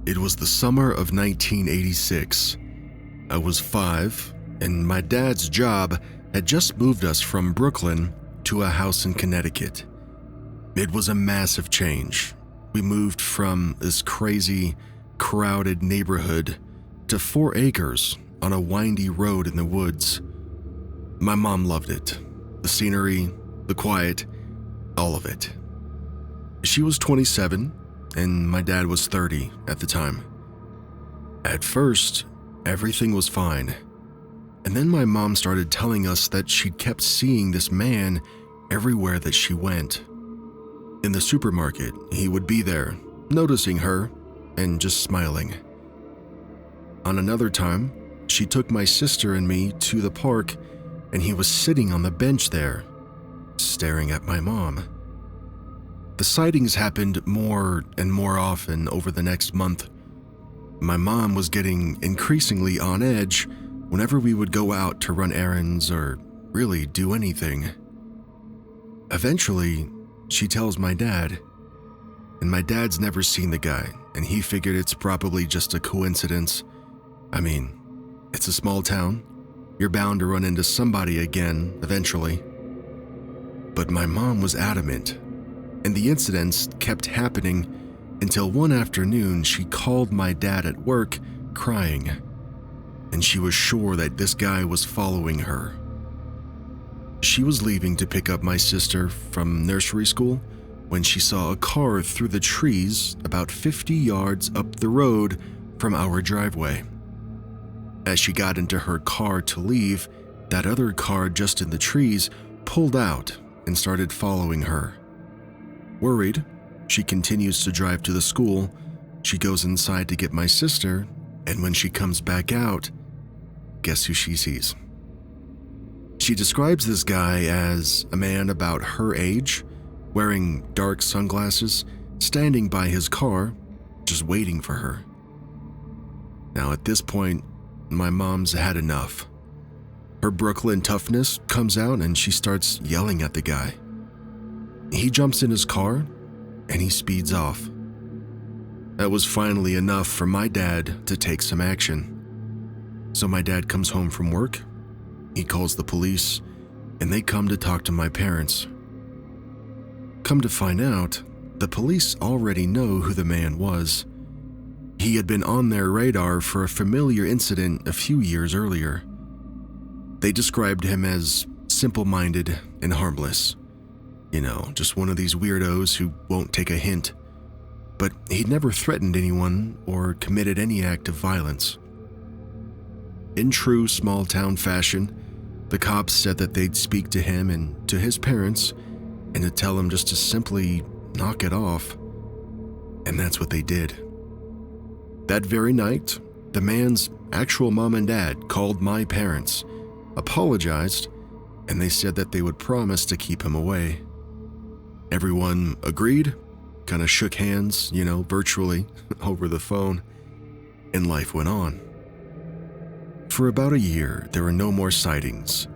It was the summer of 1986. I was 5, and my dad's job had just moved us from Brooklyn to a house in Connecticut. It was a massive change. We moved from this crazy, crowded neighborhood to 4 acres on a windy road in the woods. My mom loved it. The scenery, the quiet, all of it. She was 27, and my dad was 30 at the time. At first, everything was fine. And then my mom started telling us that she'd kept seeing this man everywhere that she went. In the supermarket, he would be there, noticing her and just smiling. On another time, she took my sister and me to the park, and he was sitting on the bench there, staring at my mom. The sightings happened more and more often over the next month. My mom was getting increasingly on edge whenever we would go out to run errands or really do anything. Eventually, she tells my dad, and my dad's never seen the guy, and he figured it's probably just a coincidence. I mean, it's a small town. You're bound to run into somebody again eventually. But my mom was adamant, and the incidents kept happening until one afternoon she called my dad at work crying, and she was sure that this guy was following her. She was leaving to pick up my sister from nursery school when she saw a car through the trees about 50 yards up the road from our driveway. As she got into her car to leave, that other car just in the trees pulled out and started following her. Worried, she continues to drive to the school. She goes inside to get my sister, and when she comes back out, guess who she sees? She describes this guy as a man about her age, wearing dark sunglasses, standing by his car, just waiting for her. Now at this point, my mom's had enough. Her Brooklyn toughness comes out and she starts yelling at the guy. He jumps in his car and he speeds off. That was finally enough for my dad to take some action. So my dad comes home from work, he calls the police, and they come to talk to my parents. Come to find out, the police already know who the man was. He had been on their radar for a familiar incident a few years earlier. They described him as simple-minded and harmless. You know, just one of these weirdos who won't take a hint. But he'd never threatened anyone or committed any act of violence. In true small-town fashion, the cops said that they'd speak to him and to his parents and to tell him just to simply knock it off. And that's what they did. That very night, the man's actual mom and dad called my parents, apologized, and they said that they would promise to keep him away. Everyone agreed, kind of shook hands, virtually over the phone, and life went on. For about a year, there were no more sightings.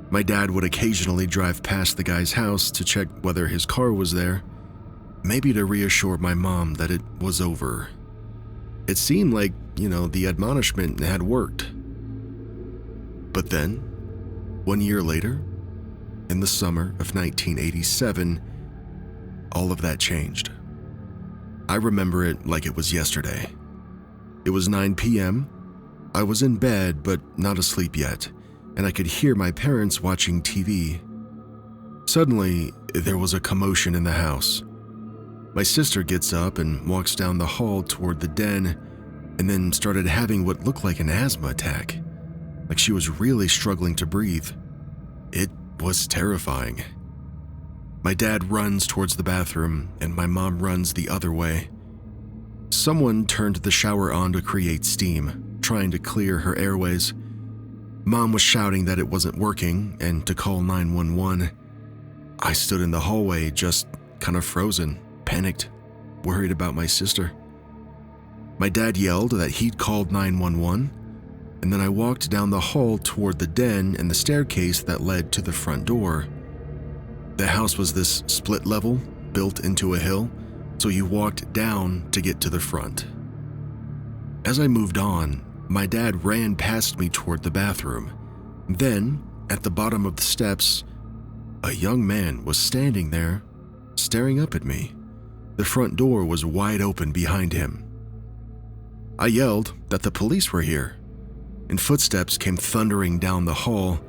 My dad would occasionally drive past the guy's house to check whether his car was there, maybe to reassure my mom that it was over. It seemed like, the admonishment had worked. But then, 1 year later, in the summer of 1987, all of that changed. I remember it like it was yesterday. It was 9 p.m. I was in bed, but not asleep yet, and I could hear my parents watching TV. Suddenly, there was a commotion in the house. My sister gets up and walks down the hall toward the den, and then started having what looked like an asthma attack, like she was really struggling to breathe. It was terrifying. My dad runs towards the bathroom, and my mom runs the other way. Someone turned the shower on to create steam, trying to clear her airways. Mom was shouting that it wasn't working and to call 911. I stood in the hallway, just kind of frozen, panicked, worried about my sister. My dad yelled that he'd called 911, and then I walked down the hall toward the den and the staircase that led to the front door. The house was this split level, built into a hill, so you walked down to get to the front. As I moved on, my dad ran past me toward the bathroom. Then, at the bottom of the steps, a young man was standing there, staring up at me. The front door was wide open behind him. I yelled that the police were here, and footsteps came thundering down the hall.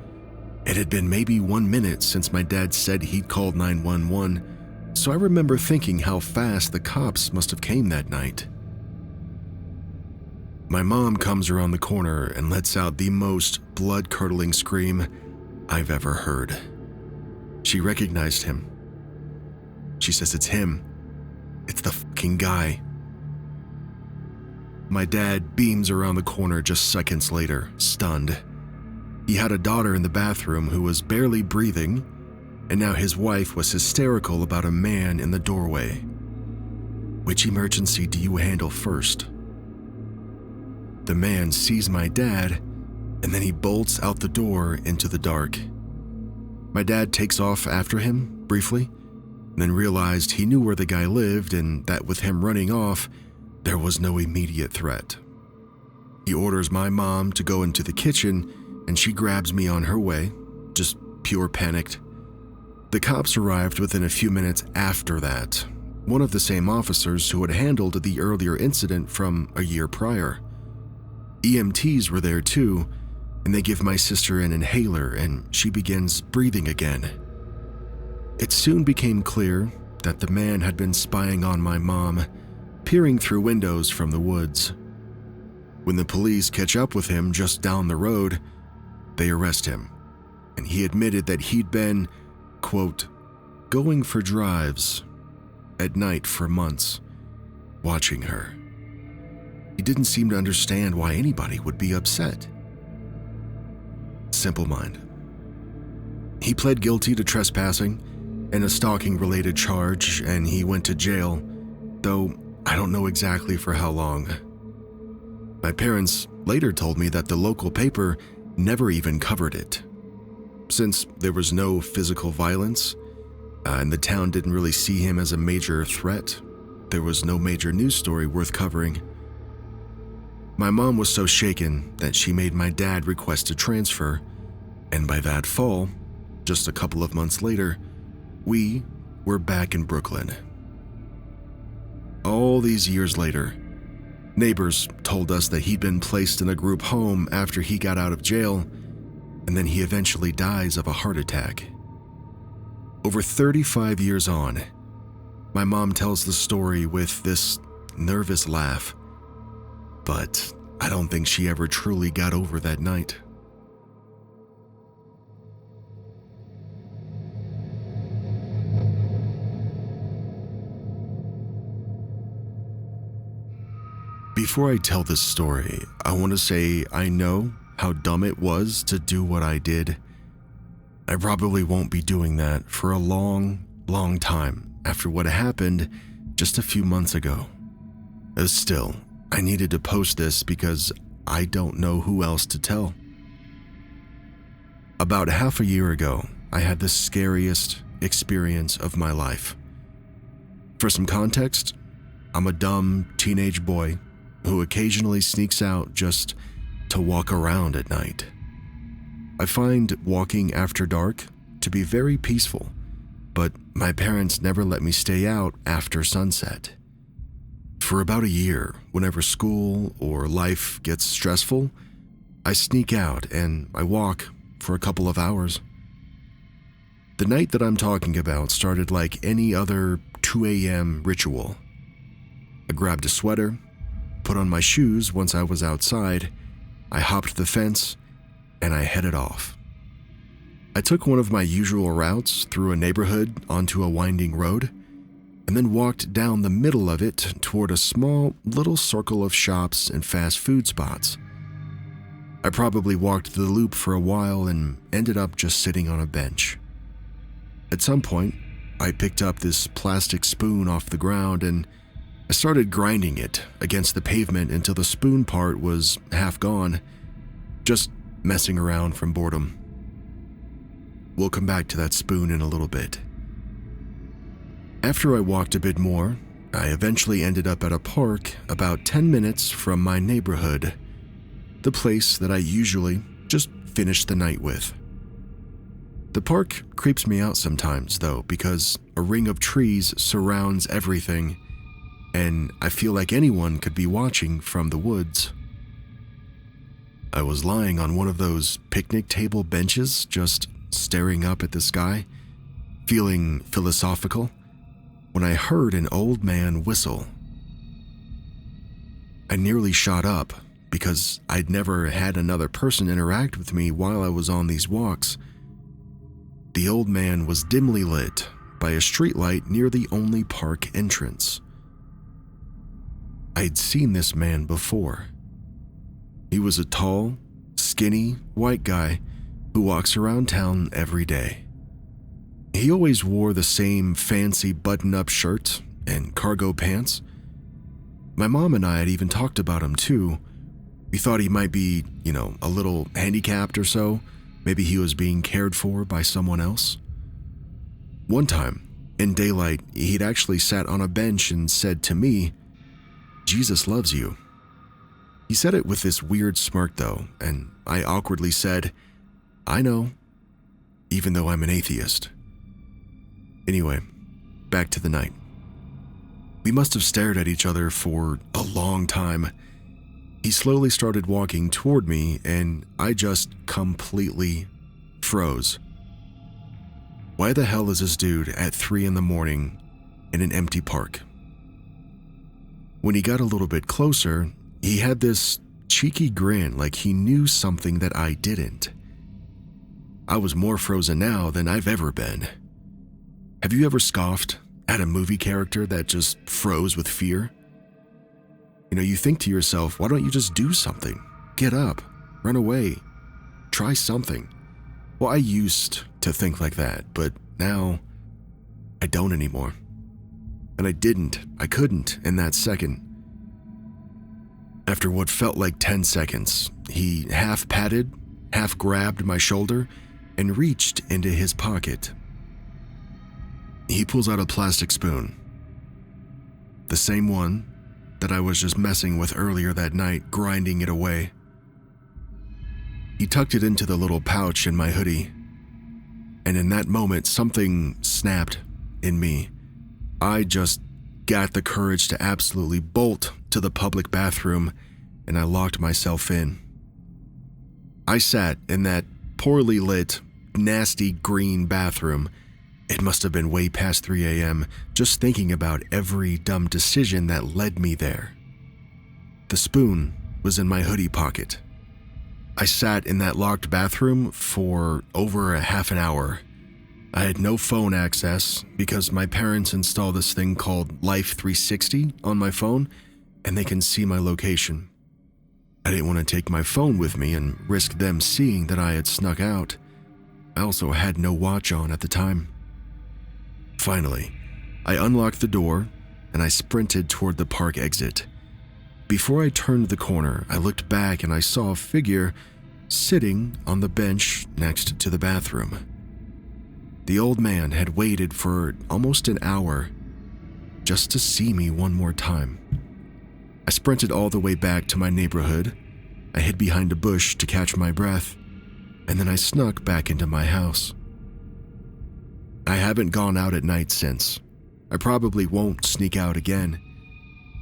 It had been maybe 1 minute since my dad said he'd called 911, so I remember thinking how fast the cops must have came that night. My mom comes around the corner and lets out the most blood-curdling scream I've ever heard. She recognized him. She says it's him. It's the fucking guy. My dad beams around the corner just seconds later, stunned. He had a daughter in the bathroom who was barely breathing, and now his wife was hysterical about a man in the doorway. Which emergency do you handle first? The man sees my dad, and then he bolts out the door into the dark. My dad takes off after him, briefly, then realized he knew where the guy lived and that with him running off, there was no immediate threat. He orders my mom to go into the kitchen, and she grabs me on her way, just pure panicked. The cops arrived within a few minutes after that, one of the same officers who had handled the earlier incident from a year prior. EMTs were there too, and they give my sister an inhaler and she begins breathing again. It soon became clear that the man had been spying on my mom, peering through windows from the woods. When the police catch up with him just down the road, they arrest him, and he admitted that he'd been, quote, going for drives at night for months, watching her. He didn't seem to understand why anybody would be upset. Simple mind. He pled guilty to trespassing and a stalking-related charge, and he went to jail, though I don't know exactly for how long. My parents later told me that the local paper never even covered it. Since there was no physical violence, and the town didn't really see him as a major threat, there was no major news story worth covering. My mom was so shaken that she made my dad request a transfer, and by that fall, just a couple of months later, we were back in Brooklyn. All these years later, neighbors told us that he'd been placed in a group home after he got out of jail, and then he eventually dies of a heart attack. Over 35 years on, my mom tells the story with this nervous laugh, but I don't think she ever truly got over that night. Before I tell this story, I want to say I know how dumb it was to do what I did. I probably won't be doing that for a long, long time after what happened just a few months ago. Still, I needed to post this because I don't know who else to tell. About half a year ago, I had the scariest experience of my life. For some context, I'm a dumb teenage boy who occasionally sneaks out just to walk around at night. I find walking after dark to be very peaceful, but my parents never let me stay out after sunset. For about a year, whenever school or life gets stressful, I sneak out and I walk for a couple of hours. The night that I'm talking about started like any other 2 a.m. ritual. I grabbed a sweater, put on my shoes once I was outside, I hopped the fence, and I headed off. I took one of my usual routes through a neighborhood onto a winding road, and then walked down the middle of it toward a small little circle of shops and fast food spots. I probably walked the loop for a while and ended up just sitting on a bench. At some point, I picked up this plastic spoon off the ground and I started grinding it against the pavement until the spoon part was half gone, just messing around from boredom. We'll come back to that spoon in a little bit. After I walked a bit more, I eventually ended up at a park about 10 minutes from my neighborhood, the place that I usually just finish the night with. The park creeps me out sometimes, though, because a ring of trees surrounds everything, and I feel like anyone could be watching from the woods. I was lying on one of those picnic table benches, just staring up at the sky, feeling philosophical, when I heard an old man whistle. I nearly shot up because I'd never had another person interact with me while I was on these walks. The old man was dimly lit by a streetlight near the only park entrance. I'd seen this man before. He was a tall, skinny, white guy who walks around town every day. He always wore the same fancy button-up shirt and cargo pants. My mom and I had even talked about him too. We thought he might be, a little handicapped or so. Maybe he was being cared for by someone else. One time, in daylight, he'd actually sat on a bench and said to me, "Jesus loves you." He said it with this weird smirk though, and I awkwardly said, "I know," even though I'm an atheist. Anyway, back to the night. We must have stared at each other for a long time. He slowly started walking toward me, and I just completely froze. Why the hell is this dude at 3 a.m. in an empty park? When he got a little bit closer, he had this cheeky grin like he knew something that I didn't. I was more frozen now than I've ever been. Have you ever scoffed at a movie character that just froze with fear? You think to yourself, why don't you just do something? Get up, run away, try something. Well, I used to think like that, but now I don't anymore. And I couldn't in that second. After what felt like 10 seconds, he half patted, half grabbed my shoulder and reached into his pocket. He pulls out a plastic spoon, the same one that I was just messing with earlier that night, grinding it away. He tucked it into the little pouch in my hoodie, and in that moment, something snapped in me. I just got the courage to absolutely bolt to the public bathroom, and I locked myself in. I sat in that poorly lit, nasty green bathroom. It must have been way past 3 a.m., just thinking about every dumb decision that led me there. The spoon was in my hoodie pocket. I sat in that locked bathroom for over a half an hour. I had no phone access because my parents installed this thing called Life 360 on my phone, and they can see my location. I didn't want to take my phone with me and risk them seeing that I had snuck out. I also had no watch on at the time. Finally, I unlocked the door and I sprinted toward the park exit. Before I turned the corner, I looked back and I saw a figure sitting on the bench next to the bathroom. The old man had waited for almost an hour just to see me one more time. I sprinted all the way back to my neighborhood. I hid behind a bush to catch my breath, and then I snuck back into my house. I haven't gone out at night since. I probably won't sneak out again.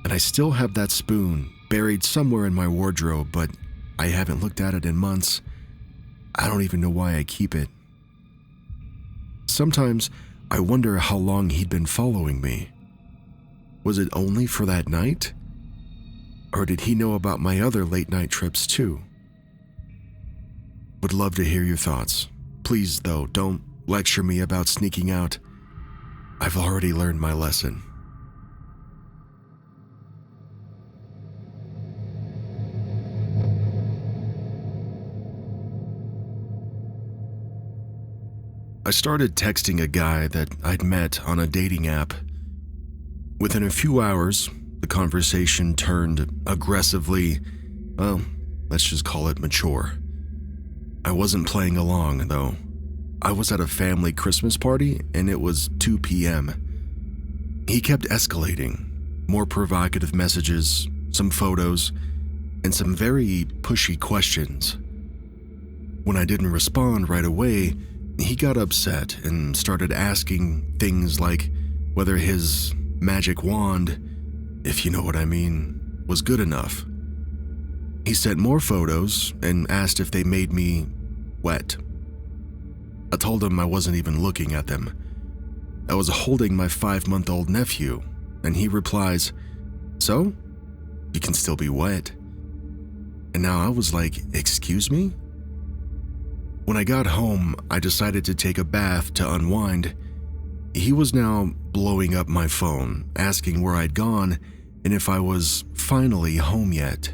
And I still have that spoon buried somewhere in my wardrobe, but I haven't looked at it in months. I don't even know why I keep it. Sometimes I wonder how long he'd been following me. Was it only for that night? Or did he know about my other late night trips too? Would love to hear your thoughts. Please, though, don't lecture me about sneaking out. I've already learned my lesson. I started texting a guy that I'd met on a dating app. Within a few hours, the conversation turned aggressively, let's just call it mature. I wasn't playing along, though. I was at a family Christmas party and it was 2 p.m. He kept escalating, More provocative messages, some photos, and some very pushy questions. When I didn't respond right away, he got upset and started asking things like whether his magic wand, if you know what I mean, was good enough. He sent more photos and asked if they made me wet. I told him I wasn't even looking at them. I was holding my 5-month-old nephew, and he replies, "So? You can still be wet." And now I was like, "Excuse me?" When I got home, I decided to take a bath to unwind. He was now blowing up my phone, asking where I'd gone and if I was finally home yet.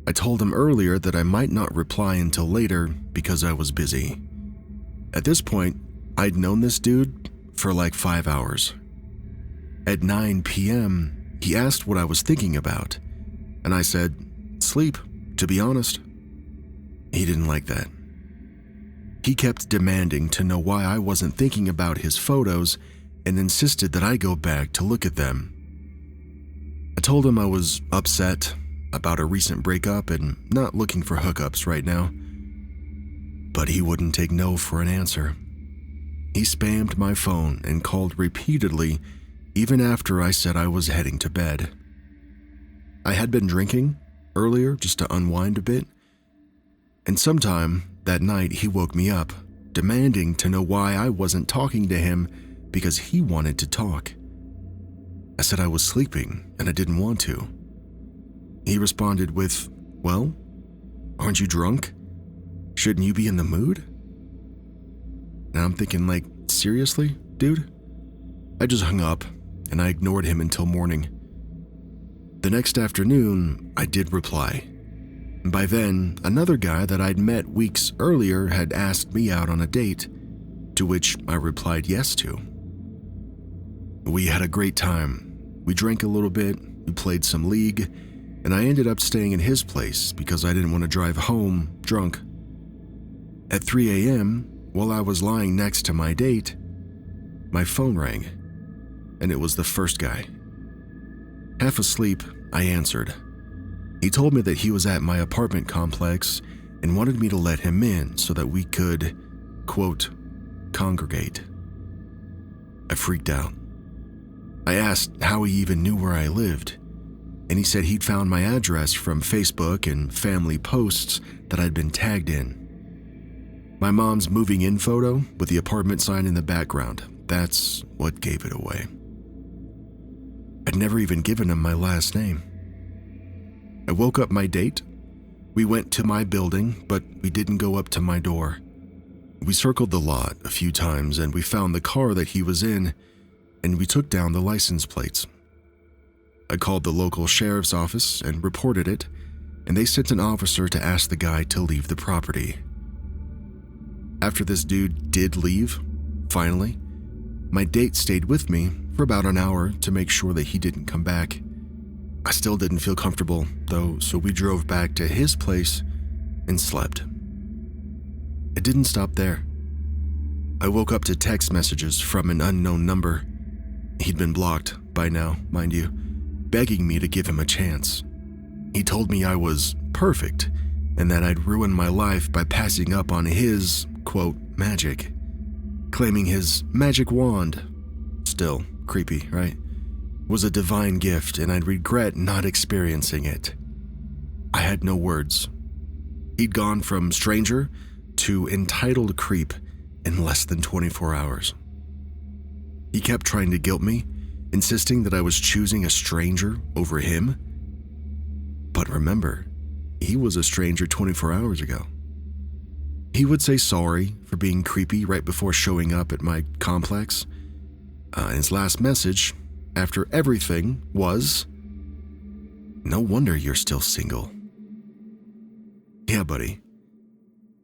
I told him earlier that I might not reply until later because I was busy. At this point, I'd known this dude for like 5 hours. At 9 p.m., he asked what I was thinking about, and I said, "Sleep, to be honest." He didn't like that. He kept demanding to know why I wasn't thinking about his photos and insisted that I go back to look at them. I told him I was upset about a recent breakup and not looking for hookups right now. But he wouldn't take no for an answer. He spammed my phone and called repeatedly even after I said I was heading to bed. I had been drinking earlier just to unwind a bit, and sometime that night he woke me up, demanding to know why I wasn't talking to him because he wanted to talk. I said I was sleeping and I didn't want to. He responded with, "Well, aren't you drunk? Shouldn't you be in the mood?" And I'm thinking like, seriously, dude? I just hung up and I ignored him until morning. The next afternoon, I did reply. By then, another guy that I'd met weeks earlier had asked me out on a date, to which I replied yes to. We had a great time. We drank a little bit, we played some League, and I ended up staying in his place because I didn't want to drive home drunk. At 3 a.m., while I was lying next to my date, my phone rang, and it was the first guy. Half asleep, I answered. He told me that he was at my apartment complex and wanted me to let him in so that we could, quote, congregate. I freaked out. I asked how he even knew where I lived, and he said he'd found my address from Facebook and family posts that I'd been tagged in. My mom's moving in photo with the apartment sign in the background, that's what gave it away. I'd never even given him my last name. I woke up my date. We went to my building, but we didn't go up to my door. We circled the lot a few times and we found the car that he was in, and we took down the license plates. I called the local sheriff's office and reported it, and they sent an officer to ask the guy to leave the property. After this dude did leave, finally, my date stayed with me for about an hour to make sure that he didn't come back. I still didn't feel comfortable, though, so we drove back to his place and slept. It didn't stop there. I woke up to text messages from an unknown number. He'd been blocked by now, mind you, begging me to give him a chance. He told me I was perfect and that I'd ruin my life by passing up on his, quote, magic, claiming his magic wand, still creepy, right, was a divine gift and I'd regret not experiencing it. I had no words. He'd gone from stranger to entitled creep in less than 24 hours. He kept trying to guilt me, insisting that I was choosing a stranger over him. But remember, he was a stranger 24 hours ago. He would say sorry for being creepy right before showing up at my complex. His last message, after everything, was, "No wonder you're still single." Yeah, buddy.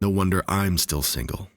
No wonder I'm still single.